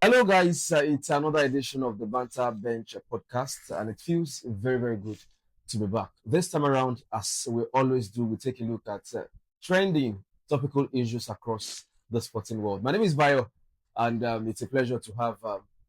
Hello, guys. It's another edition of the Banter Bench podcast, and it feels very, very good to be back. This time around, as we always do, we take a look at trending topical issues across the sporting world. My name is Bayo, and it's a pleasure to have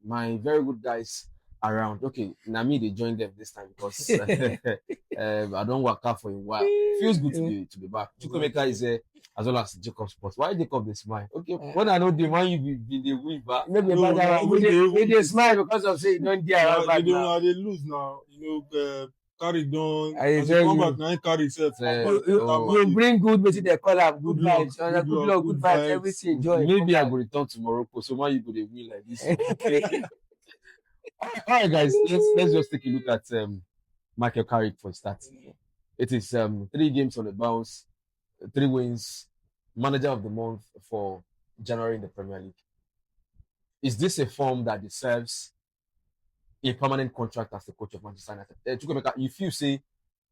my very good guys around. Okay, Nami, they joined them this time because I don't work out for a while. Feels good to be back. Chukwemeka is here as well as Jacob Sports. Why Jacob they smile? Okay, when I know the man you be the win back. Maybe no, about we smile because of say you don't dare Yeah, back you now. know, they lose now. Carrick don't. I As tell they come you. back now, Carrick said, You bring good, but they call up good Good luck, vibes, good good luck, luck, good good vibes, vibes. everything, joy. Maybe I go return to Morocco, so why you go they win like this? All right, guys, let's just take a look at Michael Carrick for a start. It is 3 games on the bounce, 3 wins, manager of the month for January in the Premier League. Is this a form that deserves a permanent contract as the coach of Manchester United? Chukwemeka, if you say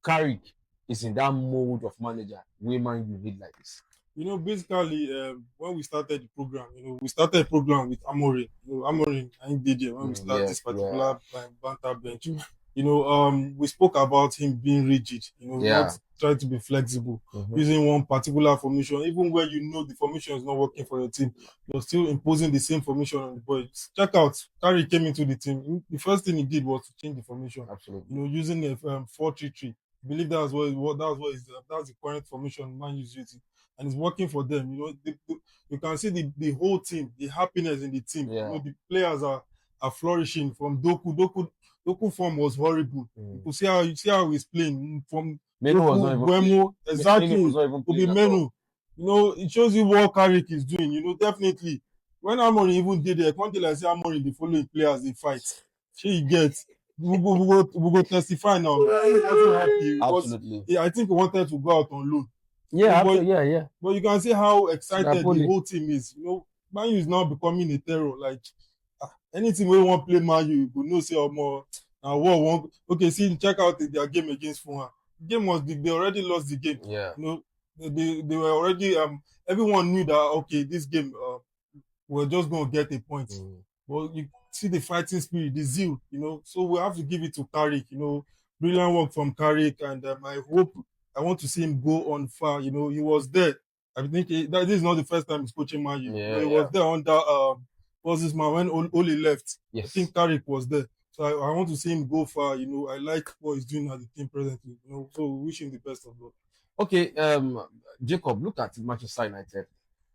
Carrick is in that mode of manager, man you need like this. Basically, when we started the program, we started the program with Amorim. Amorim, I did it when we started this particular banter bench. We spoke about him being rigid, not trying to be flexible, using one particular formation, even where the formation is not working for your team, you're still imposing the same formation on the boys. Check out, Carey came into the team. The first thing he did was to change the formation. Absolutely. Using a 4-3-3. I believe that's the current formation Man is using, and it's working for them. You can see the whole team, the happiness in the team. Yeah. The players are flourishing from Doku form was horrible. You could see how he's playing from Menu was not even Buemo, exactly. Menu was not even Could be playing at all. Menu. It shows you what Carrick is doing. Definitely. When Amorim even did it, one day I say Amorim the following players they fight. She gets. We go testify now. He wasn't happy. Absolutely. Yeah, I think he wanted to go out on loan. Yeah, but, But you can see how excited Napoli. the whole team is. Man U is now becoming a terror. Like anything we want to play Man U, you know say more. Okay, see, check out their game against Fulham. The game was big. They already lost the game. Yeah. They were already everyone knew that okay, this game we're just gonna get a point. But you see the fighting spirit, the zeal, so we have to give it to Carrick, brilliant work from Carrick, and I want to see him go on far. He was there. I think that this is not the first time he's coaching Man U. He was there under was this man when Ole left. Yes. I think Carrick was there. So I want to see him go far. I like what he's doing at the team presently. So we wish him the best of luck. Okay, Jacob, look at Manchester United,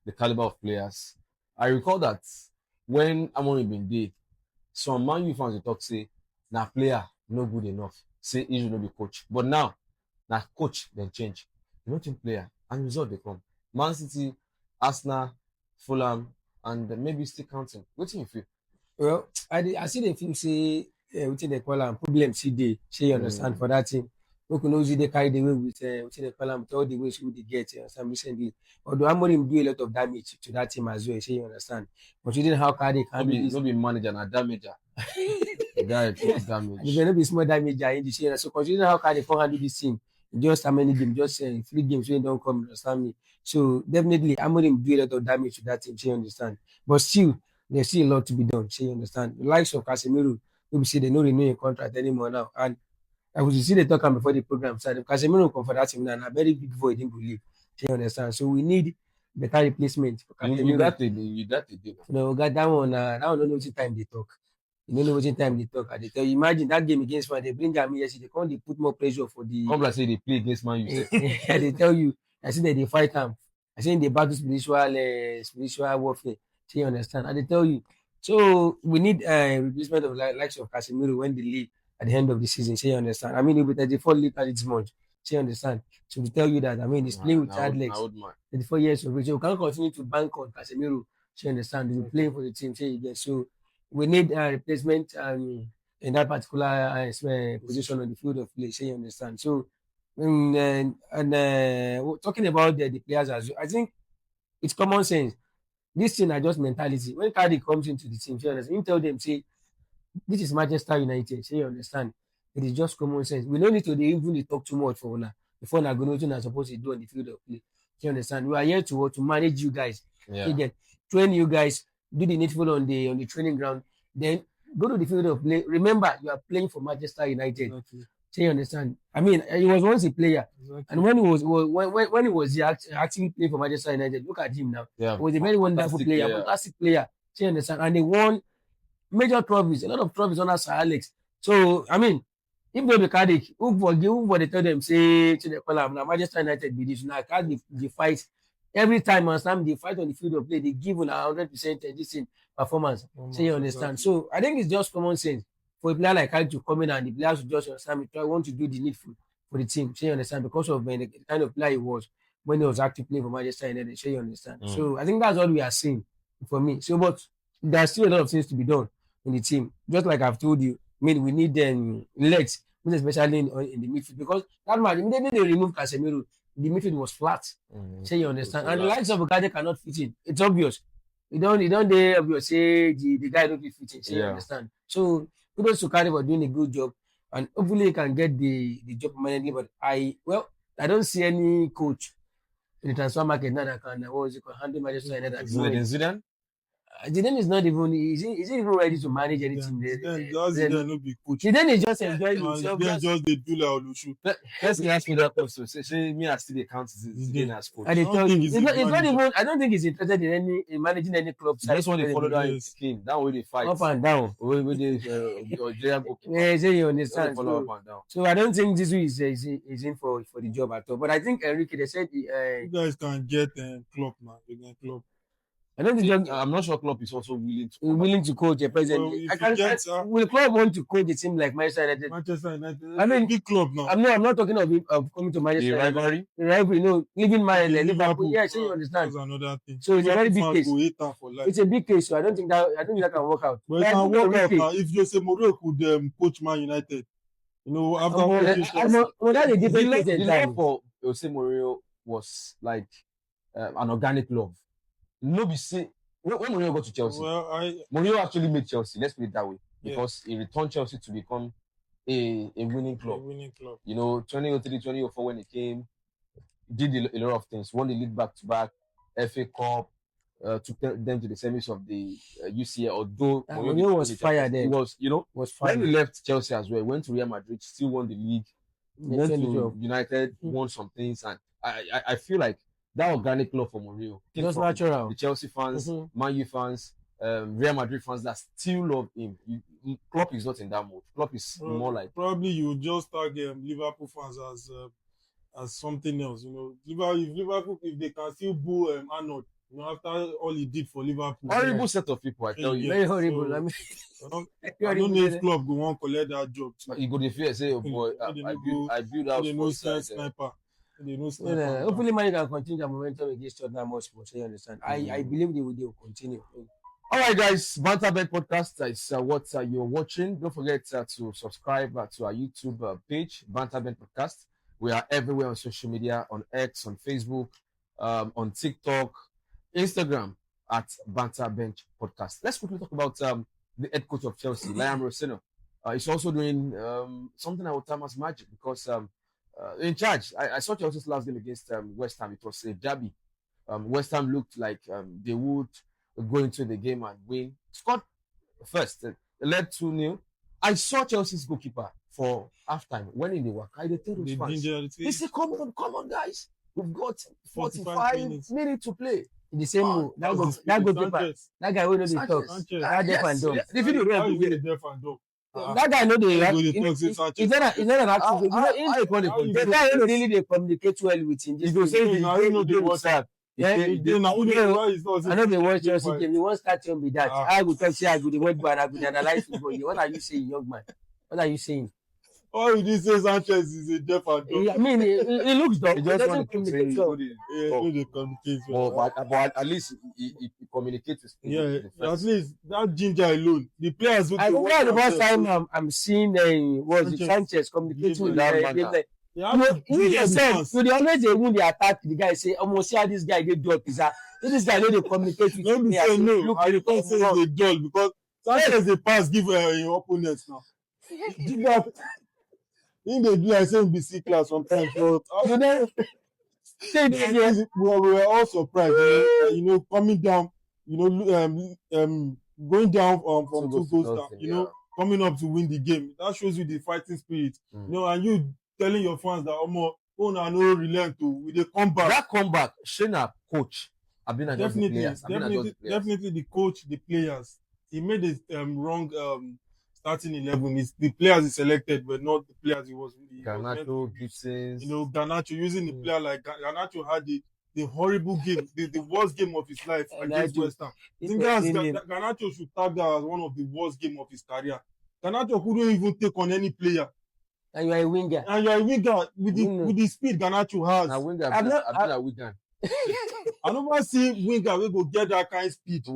the caliber of players. I recall that when Amorim been there, some Man U fans they talk say, "Na player no good enough. Say he should not be coach." But now, na coach then change. Not in player, and result they come. Man City, Arsenal, Fulham, and maybe still counting. What do you feel? Well, I see the film say wetin they call am problem CD. She understand for that thing. We can also they carry the way with wetin they call am with all the ways we they get some recently. Although Amorim do a lot of damage to that team as well. She understand. Considering how Carrick can be No be manager, na damager. The guy is damage. There will not be small damage in the share. So considering how Carrick can handle this team, just how many games, just 3 games when don't come, understand me. So definitely Amorim do a lot of damage to that team. She understand. But still, there's still a lot to be done. She understand. The likes of Casemiro, we say they don't renew a contract anymore now. And I was see they talk before the program started. If Casemiro come for that team now, a very big void in believe. She understand. So we need better replacement for Casemiro. You got to do. No, we got that one. That one don't know what time they talk. You don't know what time they talk. They tell you, imagine that game against Man, they bring them here. They can't. They put more pressure for the. Come like say they play against Man U. They tell you. I see that they fight them. I see they battle spiritual warfare. So you understand? And they tell you. So we need replacement of likes of Casemiro when they leave at the end of the season. So you understand? I mean, it'll be 34 later this month. So you understand? So we tell you that. I mean, he's playing with child legs. 34 years of age. So we can't continue to bank on Casemiro. So you understand? He's playing for the team. So we need a replacement in that particular position on the field of play. So you understand? So talking about the players as well, I think it's common sense. This thing are just mentality. When Cardiff comes into the team, you tell them, say, this is Manchester United. So you understand? It is just common sense. We don't need to even talk too much for now. Before now, going to supposed to do on the field of play. You understand? We are here to manage you guys. Yeah. Again, train you guys, do the needful on the training ground, then go to the field of play. Remember, you are playing for Manchester United. Exactly. So you understand? I mean, he was once a player, Exactly. and when he was actually playing for Manchester United, look at him now. Yeah. He was a very wonderful player, fantastic player. So you understand? And they won major trophies, a lot of trophies under Sir Alex. So I mean, if they be Cardiff, who for they tell them say to the call now Manchester United be this now Cardiff the fight every time and time they fight on the field of play, they give on 100% this in performance. So you understand? Exactly. So I think it's just common sense for a player like Cardiff to come in and the players to just understand try want to do the needful for the team. So you understand? Because of the kind of player he was when he was active playing for Manchester United. So you understand? So I think that's what we are seeing for me. So but there's still a lot of things to be done in the team. Just like I've told you, I mean, we need them legs, especially in the midfield, because that match, immediately they removed Casemiro, the midfield was flat. Say you understand. And the likes of Ugarte cannot fit in. It's obvious. You don't they obvious say the guy don't fit in. Say you understand. So kudos to Cardiff for doing a good job. And hopefully he can get the job permanently. But I don't see any coach in the transfer market now that can handle Manchester United. Zidane? Zidane is not even is he even ready to manage anything there. Zidane no be coach. Zidane is just enjoying himself. Zidane just dey do like Olushu. Let's ask me that question. Say me I still dey count Zidane as coach. I tell you, it's not even. I don't think he's interested in managing any club. They just want to follow that scheme. That way they fight up and down. With the yeah, so you understand. Follow up and down. So I don't think this is in for the job at all. But I think Enrique, they said you guys can get Klopp now. You can Klopp. I don't think I'm not sure Klopp is also willing to coach a president. Will Klopp want to coach a team like Manchester United? Manchester United. I mean, big club now. I'm not talking of coming to Manchester United. The rivalry, no, leaving my Liverpool. Yeah, so you understand. That's another thing. So it's a very big case. It's a big case, so I don't think that can work out. But it can work out now if Jose Mourinho could coach Man United. You know, after that's a different case. The love for Jose Mourinho was like an organic love. Nobody say when Mourinho got to Chelsea, Mourinho actually made Chelsea. Let's put it that way, because he returned Chelsea to become a winning club. You know, 2003, 2004 when he came, did a lot of things. Won the league back to back, FA Cup, took them to the semis of the UCL. Although Mourinho was fired there, he was fired. When he left Chelsea as well, went to Real Madrid, still won the league. Went to United, won some things, and I feel like that organic love for Mourinho. Just natural. The Chelsea fans, Man U fans, Real Madrid fans that still love him. Klopp is not in that mode. Klopp is more like probably you just tag Liverpool fans as something else. You know, Liverpool if they can still boo Arnold, you know, after all he did for Liverpool. Horrible set of people, I tell you. Very horrible. So, I don't know if Klopp go want collect that job. You go to fear say, oh boy, I build out for sniper. Hopefully, Man can continue the momentum against Tottenham Hotspur. So you understand. I believe they will continue. All right, guys. Banter Bet Podcast is what you're watching. Don't forget to subscribe to our YouTube page, Banter Bet Podcast. We are everywhere on social media, on X, on Facebook, on TikTok, Instagram at Banter Bench Podcast. Let's quickly talk about the head coach of Chelsea, Liam Rossino. He's also doing something I would term as magic because in charge. I saw Chelsea's last game against West Ham. It was a derby. West Ham looked like they would go into the game and win. Scored first. They led 2-0. I saw Chelsea's goalkeeper for halftime when in the work. I tell those fans, they say, come on, guys. We've got 45 minutes to play. In the same way, that goalkeeper, that guy will not be talk. That deaf and dumb. The video that guy know he's not an active. The guy don't really they communicate well with him. He go say he know the WhatsApp. I know they watch Chelsea game. They won't start to be that. I go talk say I go the word bar. I go analyze football. What are you saying, young man? What are you saying? All you did say Sanchez is a deaf and dumb. I mean, he looks dumb. He doesn't communicate well. But at least he communicates. Yeah, at least that ginger alone. The players. I think that's the first time I'm seeing Sanchez communicating with that. Yourself, so they always they attack the guy. Say, almost see how this guy get dull. This guy know they communicate with me. No, I can't say they dull because Sanchez they pass give your opponents now. In the do I say be C class sometimes, but we were all surprised. You know, coming down going down from 2 Two goals to goals down, nothing. coming up to win the game. That shows you the fighting spirit. And you telling your fans that oh no relent to we dey come back. That comeback, Shana coach. I've been just the players. Definitely the coach, the players. He made a wrong starting 11. It's the players he selected, but not the players he was. Garnacho, Gibson. Garnacho using the player like Garnacho had the horrible game, the worst game of his life against West Ham. I think Garnacho should tag that as one of the worst game of his career. Garnacho couldn't even take on any player. And you are a winger. With the speed Garnacho has. Now winger, I've been a winger. I never see winger wey go get that kind of speed. I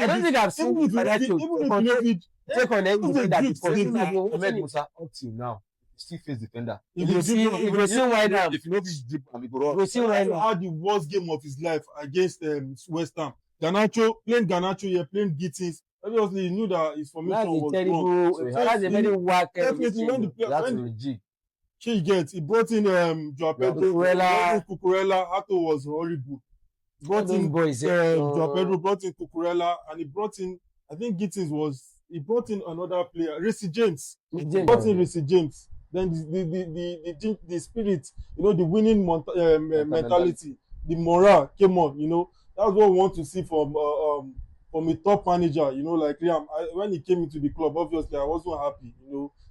don't think I've seen Garnacho take on anything that is possible. Ahmed Musa up till now still face defender. If you see why now, if you know this drip and go run. you see why now. Had the worst game of his life against West Ham. Garnacho playing Gittins. Obviously, he knew that his formation was wrong. So that's a very whack. Definitely, when the player he brought in Joao Pedro, Cucurella. Hato was horrible. Brought in Joao Pedro, brought in Cucurella, and he brought in, I think he brought in another player, Reece James. Brought in Reece James. Then the spirit, the winning mentality, the morale came on. That's what we want to see from a top manager. Like Liam. When he came into the club, obviously I wasn't happy.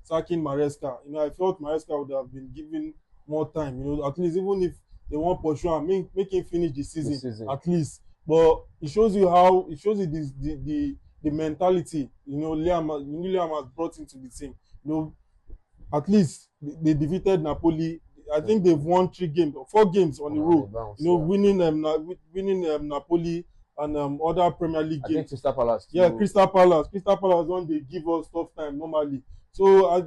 Sacking Maresca. I felt Maresca would have been given more time. At least even if they want pursue and make him finish the season at least. But it shows you the mentality. Liam has brought into the team. At least they defeated Napoli. I think they've won 4 games on the row. Winning Napoli and other Premier League games. I think Crystal Palace. Yeah, Crystal Palace. Crystal Palace when they give us tough time normally. So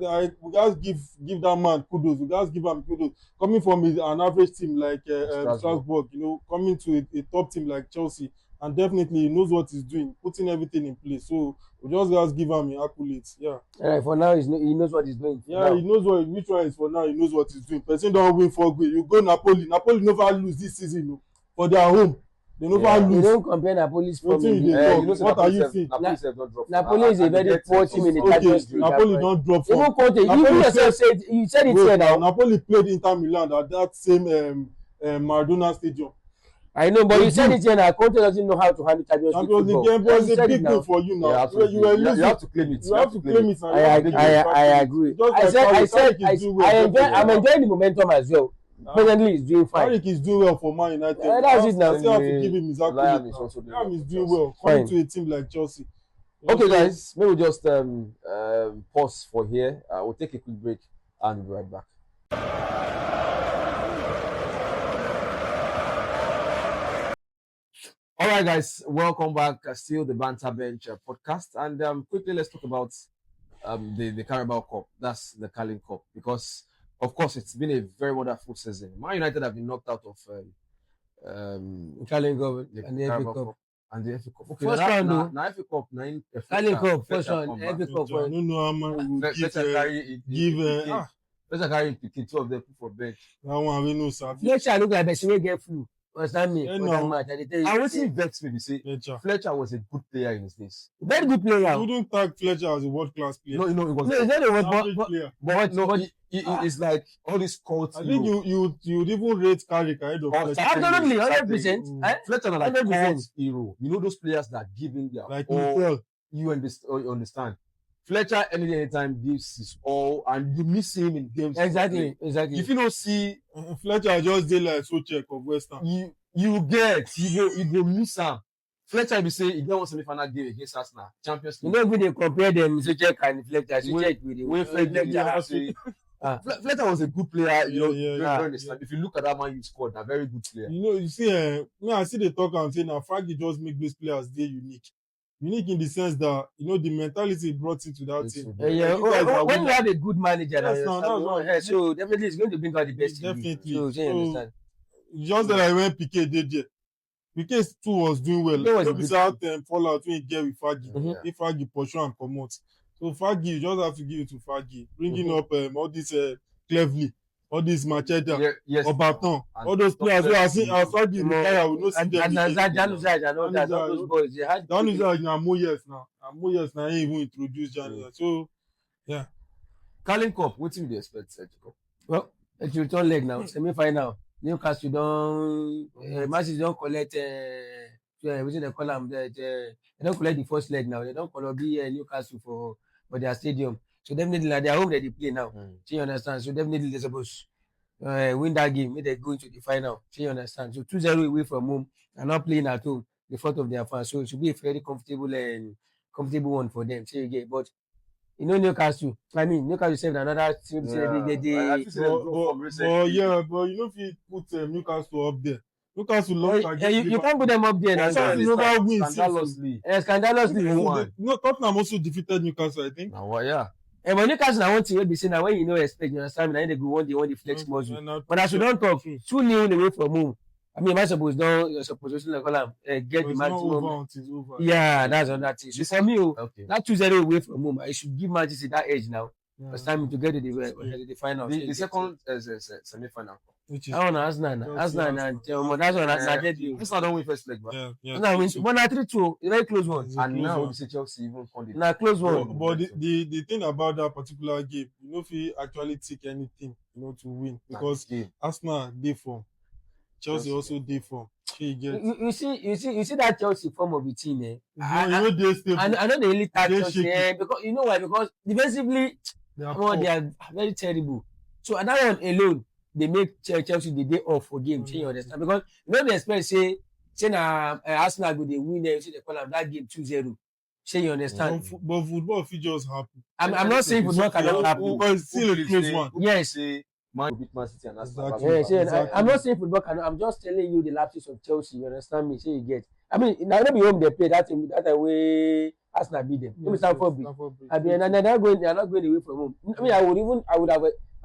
we guys give that man kudos. We guys give him kudos. Coming from an average team like Strasbourg, coming to a top team like Chelsea, and definitely he knows what he's doing, putting everything in place. So we just guys give him accolades. Yeah. All right, for now he knows what he's doing. Yeah, he knows which one is for now. He knows what he's doing. Person don't win 4 goals. You go Napoli. Napoli never lose this season. For their home. They never lose. You don't compare Napoli's form. What are you saying? Napoli is a very poor team in the Champions League. Napoli don't drop form. Even Conte, you yourself said it here now. Napoli played Inter Milan at that same Maradona Stadium. I know, but you said it here now. Conte doesn't know how to handle Champions League football. Game was a big deal for you now. You have to claim it. You have to claim it. I agree. I'm enjoying the momentum as well. Presently, he's doing fine. Carrick is doing well for Man United. That's it now. I still have to give him his accolades. Liam is doing well. Coming to a team like Chelsea. Okay, guys, maybe we'll just pause for here. We'll take a quick break and we'll be right back. All right, guys, welcome back. Still the Banter Bench podcast, and quickly let's talk about the Carabao Cup. That's the Carling Cup, because of course it's been a very wonderful season. Man United have been knocked out of Carling Cup and the FA Cup. And the FA Cup. Okay, first round, though. Now FA Cup, Carling Cup, first round, FA Cup. I don't know how much Fletcher carry picking 2 of them put for bench. That one we know, sir. Fletcher look like person wey get flu. Understand me? I wasn't vexed me. Say Fletcher was a good player in his days. Very good player. You wouldn't tag Fletcher as a world-class player. No, it was. No, it's like all these cults. I think you would even rate Carrick ahead of Fletcher. Absolutely, 100%. Fletcher are like cult hero. Those players that give in their like all. You understand. Fletcher anytime gives his all, and you miss him in games. Exactly. If you don't see Fletcher, just did like Souček of West Ham. You go miss him. Fletcher be say he get one semi-final game against Arsenal, Champions League. When they compare them, Souček and Fletcher. Souček with Fletcher. Fletcher was a good player. If you look at that man you scored, a very good player. You see, I see the talk and say now Frankie just make those players they unique. Unique in the sense that the mentality brought into that team. When you have a good manager, so definitely it's going to bring out the best. Definitely. So you understand. Just that when Piqué did there, Piqué too was doing well. Without fallout when he get with Fergie, if Fergie pursue and come out. So Fergie, you just have to give it to Fergie, bringing up all this cleverly. all these Macheda, yes, Obaton, and all those players who are seeing outside the Omo, retire, we no see and them again. Januzaj and all that, all those boys, they had That is like na Moyes now. And Moyes now ain't even introduced Januzaj. So yeah. Carling Cup, what do you expect, Jacob? well, it's return leg now, semi-final. Newcastle don Man City don collect wetin dem call am they don collect the first leg now. They don call be Newcastle for their stadium. So definitely like their home they dey play now. So you understand? So definitely they suppose win that game, make they go into the final. So you understand? So 2-0 away from home and not playing at home, the front of their fans. So it should be a very comfortable one for them. So you get, but you know Newcastle. I mean Newcastle saved another team. But you know if you put Newcastle up there, Newcastle lost against you can't put them up there. Newcastle never win Scandalously. Scandalously. No, Tottenham also defeated Newcastle, I think. Now, yeah. But Newcastle na one thing wey be say na when you no expect, you understand, na they go one the flex muscle. But as you don talk, 2-0 away from home. I mean, you're supposed to call am get the maximum. Yeah, that's another thing. So for me, that 2-0 away from home, I should give Man City that edge now. It's time to get to the final. The second semi-final. I want Arsenal and that's one Arsenal don't win first leg, but Arsenal win 1-3-2, a very close one. And now we say Chelsea even found it. Now close one. But the thing about that particular game, you know, if you actually take anything, you know, to win, because Arsenal dey form, Chelsea also dey form. You see that Chelsea form of the team, eh? I know they really touch Chelsea, because you know why? Because defensively, they are very terrible. So at that one alone, they make Chelsea the day off for game. You understand? Because you know they expect say Arsenal go they win there. They call them that game 2-0. You understand? But football fit just happen. I'm not saying football cannot happen, but it's still a close one. Yes. Man City and Arsenal. Yes, I'm not saying football cannot. I'm just telling you the lapses of Chelsea. You understand me? You get. I mean, now not be home they play that way. Arsenal beat them. Let me start for I mean, and they're not going away from home. I mean, I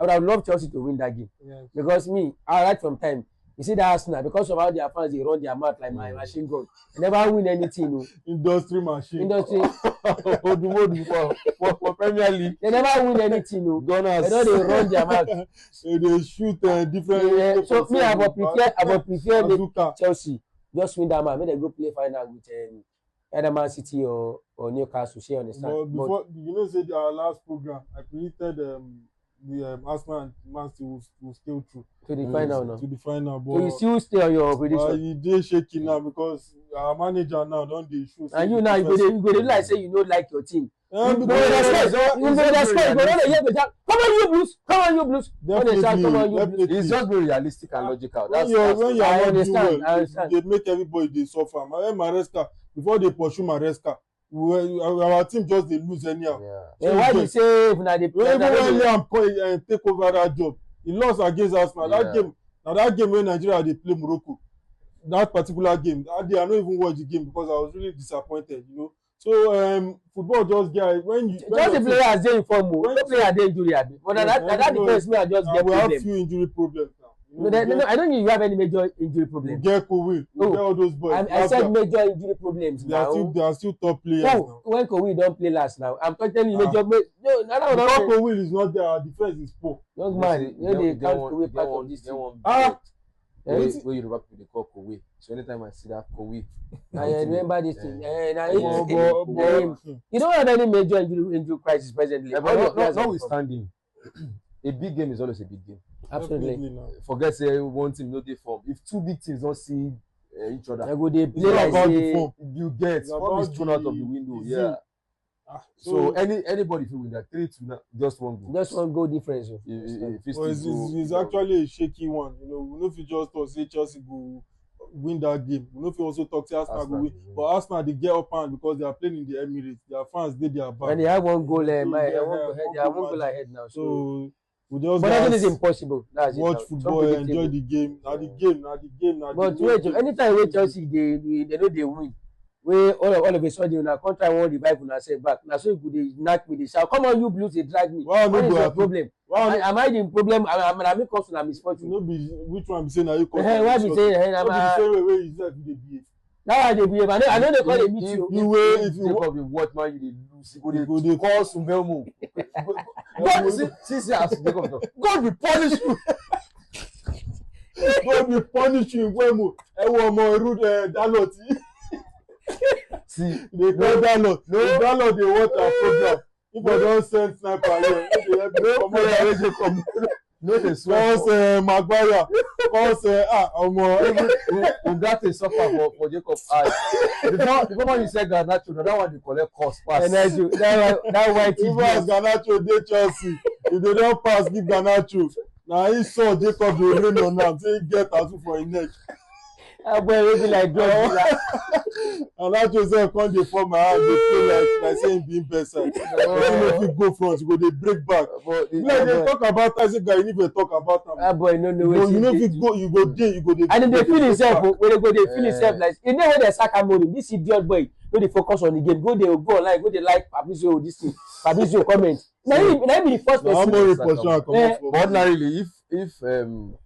would have loved Chelsea to win that game. Yes. Because me, I right from time. You see that Arsenal, because of how their fans they run their mouth like my machine gun. They never win anything. No. Industry machine. for Premier League. They never win anything. No. They run their mouth. They shoot different. So me, I would prefer Chelsea just win that match. Maybe they go play final with either Man City or Newcastle. She understand. But before you know, say our last program, I predicted the Arsenal and Man City will still through to the final now. To the final, but so you still stay on your prediction. You dey shaking now because our manager now don dey show. And you now you go dey like say you no like your team. Come on you Blues. Definitely. It's just very realistic and logical. When you are understand. They make everybody dey suffer. Maresca, before they pursue Maresca, our team just dey lose anyhow. So why you say if na the when Liam take over that job, he lost against Arsenal. That game when Nigeria dey play Morocco, that particular game, that day I no even watch the game because I was really disappointed, you know. So football just get when you the players dey inform no player dey injury abi, but that defense me I just get problem. We have few injury problems now. No, I don't think you have any major injury problems. You get Kowi, you get all those boys. I said major injury problems now. They are still top players now. When Kowi don't play last now, I'm telling you major. No, Kowi is not there. Our defense is poor. Young man, they can't Kowi part of this team. Where you back to the call Kowi. So anytime I see that Kowi, I remember this thing. You don't have any major injury crisis presently. Notwithstanding, a big game is always a big game. Absolutely. Forget say one team no dey form. If two big teams don't see each other, they go dey play like say you get form is thrown out of the window. Yeah. So anybody who win that 3-2 just one goal. Just one goal difference. It's actually a shaky one. You know, we know if you just talk say Chelsea go win that game. We know if you also talk say Arsenal go win. But Arsenal they get up hand because they are playing in the Emirates. Their fans did their back. And they have one goal. They have one goal ahead now. So we just but nothing is impossible. That's watch football, enjoy the game. Now the game. But wait, anytime we Chelsea they know they win. We all of a sudden na contract one revive una say back. Na so you dey knack me dey shout, come on you Blues, they drag me. What is your problem? Am I the problem? I mean cause na misfortune. No be which one be say na you cause. Why be say na the same way you said you dey behave. Now I dey behave. I know they call it meet you. If you watch man, you lose. You go dey call Sumbelmo. God, see, as God will punish you. God will punish you when ọmọ irú Dalot. See, they call Dalot. Dalot dey watch our program. If I don't send sniper here, no dey swear. Cause Maguire, cause Ugarte suffer for Jacob eye. Before man you say Garnacho, na that one dey collect cost pass. That white even as Garnacho dey Chelsea, if they don pass give Garnacho, na he saw Jacob dey rain on am say he get tattoo for him neck. Boy wey be like dog. Garnacho sef come dey fall my hand dey play like say him be him best side. He no fit go front, he go dey break back. Like dey talk about Tyson guy, you need to talk about am. That boy no know wetin. You no fit go, you go dey. And dey feel himself when they go dey feel himself like you know when they sack Amorim, this idiot boy no dey focus on the game, go online, go dey like Fabrizio this thing, Fabrizio comment. Na him be the first person. Ordinarily, if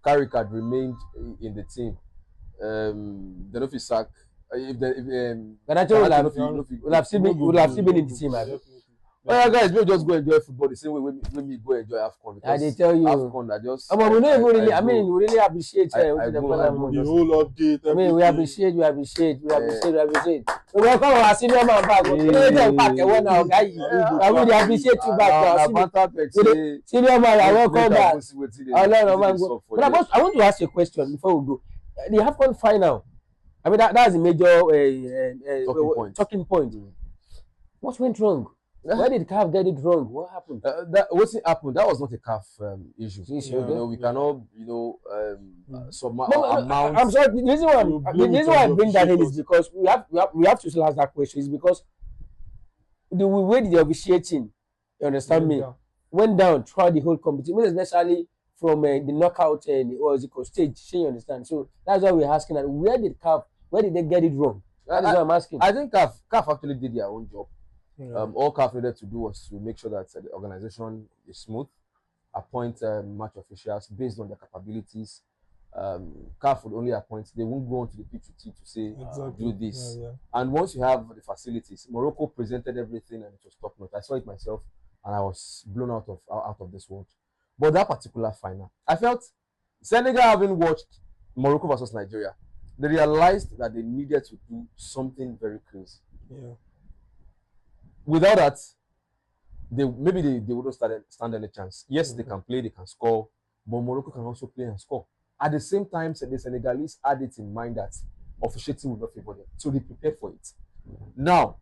Carrick had remained in the team, they no fit sack. If Garnacho would have still been in the team. Well, guys, we just go enjoy football the same way when we go enjoy AFCON. I dey tell you, AFCON that just. We don't even really. I mean, we really appreciate the whole update. I mean, we appreciate. We welcome our senior man back. We appreciate you back. Senior man, I welcome back. But I want to ask you a question before we go. The AFCON final. I mean, that's a major talking point. What went wrong? Why did CAF get it wrong? What happened? What happened? That was not a CAF issue. We cannot, amount. I'm sorry. The reason why I bring that in is because we have to ask that question. Is because the way the officiating, you understand me, went down throughout the whole competition, especially from the knockout or the stage. You understand? So that's why we're asking that where did they get it wrong? That's what I'm asking. I think CAF actually did their own job. All CAF needed to do was to make sure that the organization is smooth, appoint match officials based on their capabilities. CAF would only appoint, they won't go on to the PTT to say, do this. And once you have the facilities, Morocco presented everything and it was top notch. I saw it myself and I was blown out of this world. But that particular final, I felt Senegal, having watched Morocco versus Nigeria, they realized that they needed to do something very crazy. Without that, they wouldn't stand any chance. Yes, they can play, they can score, but Morocco can also play and score. At the same time, the Senegalese had it in mind that officiating would not favor them, so they prepared for it. Now,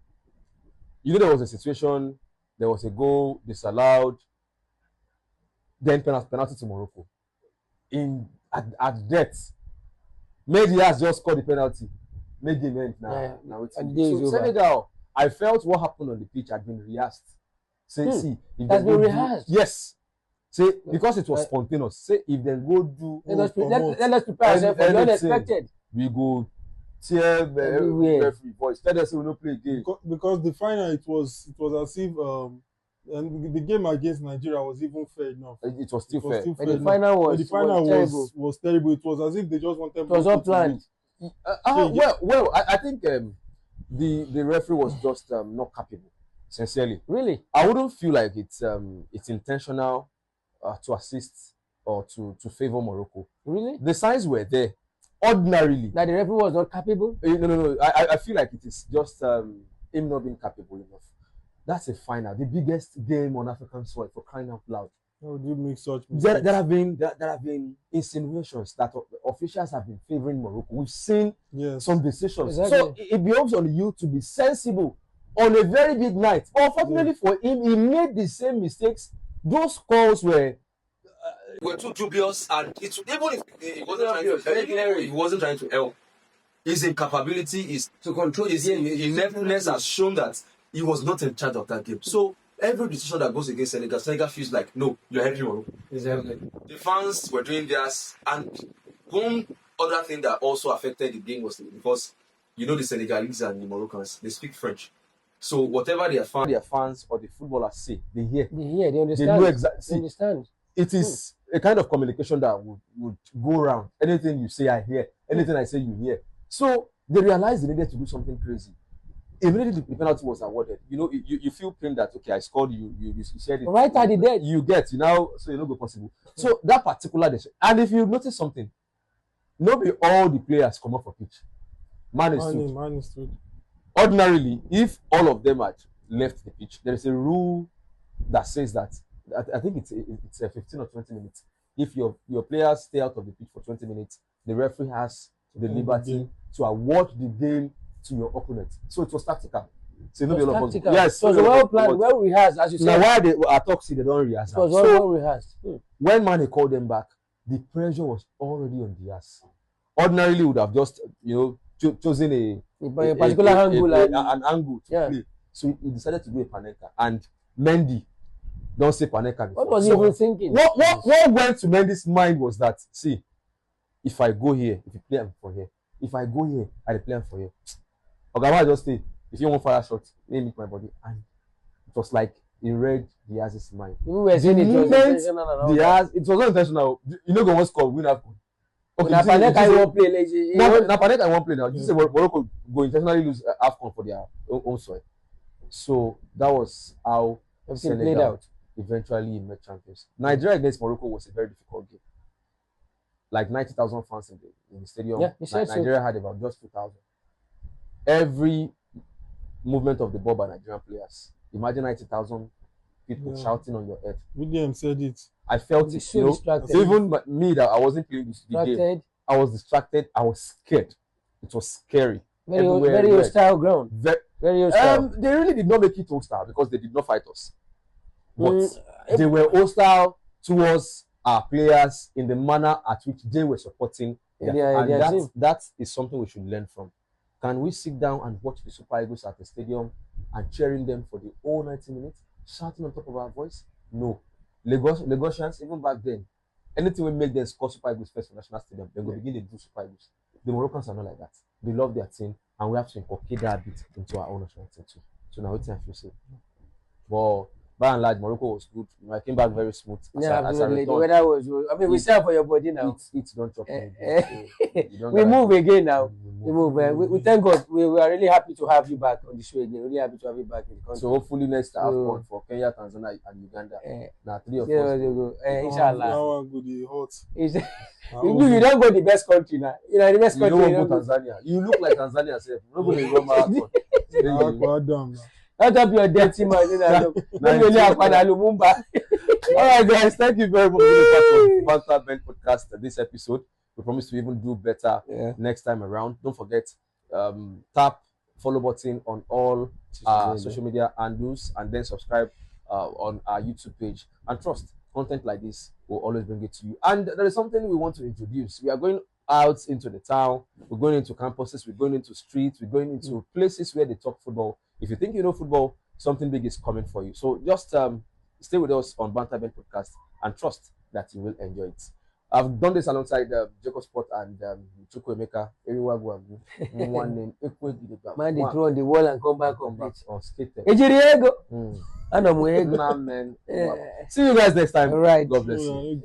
there was a situation, there was a goal disallowed, then penalty to Morocco. At death, Mehdi has just scored the penalty. Mehdi went now. So Senegal, I felt what happened on the pitch had been rehearsed. See, if that's been rehearsed. Yes. Say because it was spontaneous. Say if they go do. Let us prepare ourselves for the unexpected. We go tear the referee voice. Tell us we will not play again. Because the final, it was as if and the game against Nigeria was even fair enough. It was still fair. But the final was terrible. It was as if they just wanted. It was not planned. I think the referee was just not capable. Sincerely, really, I wouldn't feel like it's intentional to assist or to favor Morocco. Really, the signs were there. Ordinarily, that the referee was not capable. No. I feel like it is just him not being capable enough. That's a final, the biggest game on African soil, for crying out loud. How do you make such mistakes? There have been insinuations that officials have been favoring Morocco. We've seen some decisions. Exactly. So it behoves on you to be sensible on a very big night. Unfortunately for him, he made the same mistakes. Those calls were too dubious, and even if he wasn't trying to help, his incapability is to control his ineptness has shown that he was not in charge of that game. So every decision that goes against Senegal feels like, no, you're helping Morocco. Exactly. The fans were doing theirs, and one other thing that also affected the game was because the Senegalese and the Moroccans, they speak French. So whatever their fans or the footballers say, they hear. They understand. They know exactly. They understand. It is a kind of communication that would go around. Anything you say, I hear. Anything I say, you hear. So They realized they needed to do something crazy. Immediately the penalty was awarded. You know, you feel pain that okay, I scored. You said it right at the dead. You get so you know go possible. So that particular decision, and if you notice something, not all the players come off for pitch. Man is stood. Ordinarily, if all of them had left the pitch, there is a rule that says that I think it's 15 or 20 minutes. If your players stay out of the pitch for 20 minutes, the referee has the liberty to award the game to your opponent. So it was tactical. So it was tactical. Yes, so it was well planned, well rehearsed, as you said. Now why they are toxic, they don't rehearse. It was well rehearsed. When Mane called them back, the pressure was already on the ass. Ordinarily would have just chosen a particular angle, an angle to play. So he decided to do a Panenka. And Mendy, don't say Panenka before. What was he even thinking? What went to Mendy's mind was that, see, if I go here, if you play him for here, if I go here, I play him for here. Okay, just say, if you want fire shot, let me meet my body. And it was like he read the Diaz's mind. We were saying it was intentional. It was not intentional. You know, go one score, win AFCON. Okay, Panenka won't play. Panenka won't play now. You say Morocco go intentionally lose AFCON for their own soil. So that was how everything played out. Eventually met champions. Nigeria against Morocco was a very difficult game. Like 90,000 fans in the stadium. Yeah, Nigeria had about just 2,000. Every movement of the ball by Nigerian players. Imagine 90,000 people shouting on your head. William said it. I felt it. So even me that I wasn't playing the game, I was distracted. I was scared. It was scary. Very hostile ground. Very hostile. They really did not make it hostile because they did not fight us. But they were hostile towards our players in the manner at which they were supporting them. And that is something we should learn from. Can we sit down and watch the Super Eagles at the stadium and cheering them for the whole 90 minutes, shouting on top of our voice? No. Lagosians, even back then, anything will make them score Super Eagles first for National Stadium, they will begin to do Super Eagles. The Moroccans are not like that. They love their team, and we have to inculcate that bit into our own national team too. So now what I feel say. But by and large, Morocco was good. I came back very smooth. Absolutely. The weather was good. I mean, we sell for your body now. Don't chop we move again now. We move. We thank God. We are really happy to have you back on the show again. Really happy to have you back in the country. So hopefully next AFCON for Kenya, Tanzania, and Uganda. Now 3 of us. Inshallah. You don't go the best country now. You know the best country. You don't go Tanzania. You look like Tanzania self. Nobody will run marathon. Not up your dirty man. All right, guys. Thank you very much for being part of BANTER podcast this episode. We promise to even do better next time around. Don't forget, tap follow button on all social media handles, and then subscribe on our YouTube page. And trust, content like this will always bring it to you. And there is something we want to introduce. We are going out into the town. We're going into campuses. We're going into streets. We're going into places where they talk football. If you think you know football, something big is coming for you. So just stay with us on BANTER podcast and trust that you will enjoy it. I've done this alongside Jacob Sport and Chukwu Emeka. One name. Man, they throw on the wall and come back on it. Or skated. Man. See you guys next time. All right. God bless you.